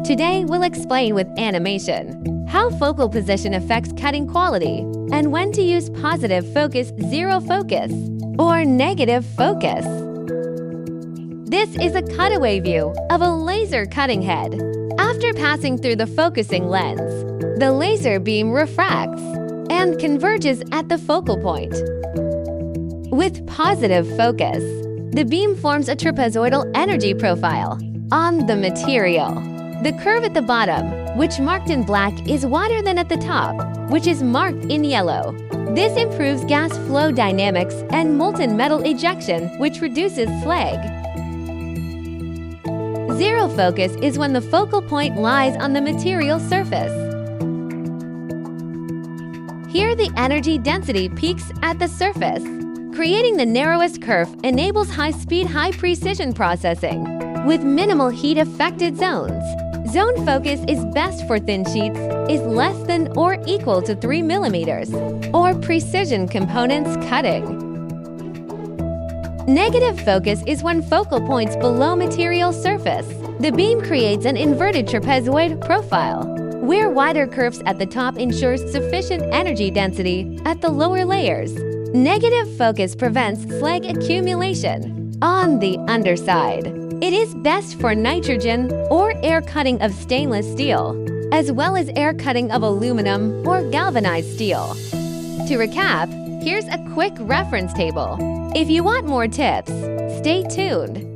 Today, we'll explain with animation how focal position affects cutting quality and when to use positive focus, zero focus, or negative focus. This is a cutaway view of a laser cutting head. After passing through the focusing lens, the laser beam refracts and converges at the focal point. With positive focus, the beam forms a trapezoidal energy profile on the material. The curve at the bottom, which marked in black, is wider than at the top, which is marked in yellow. This improves gas flow dynamics and molten metal ejection, which reduces slag. Zero focus is when the focal point lies on the material surface. Here, the energy density peaks at the surface. Creating the narrowest curve enables high-speed, high-precision processing with minimal heat-affected zones. Zone focus is best for thin sheets, is less than or equal to 3 millimeters, or precision components cutting. Negative focus is when focal points below material surface. The beam creates an inverted trapezoid profile, where wider curves at the top ensures sufficient energy density at the lower layers. Negative focus prevents slag accumulation on the underside. It is best for nitrogen or air cutting of stainless steel, as well as air cutting of aluminum or galvanized steel. To recap, here's a quick reference table. If you want more tips, stay tuned.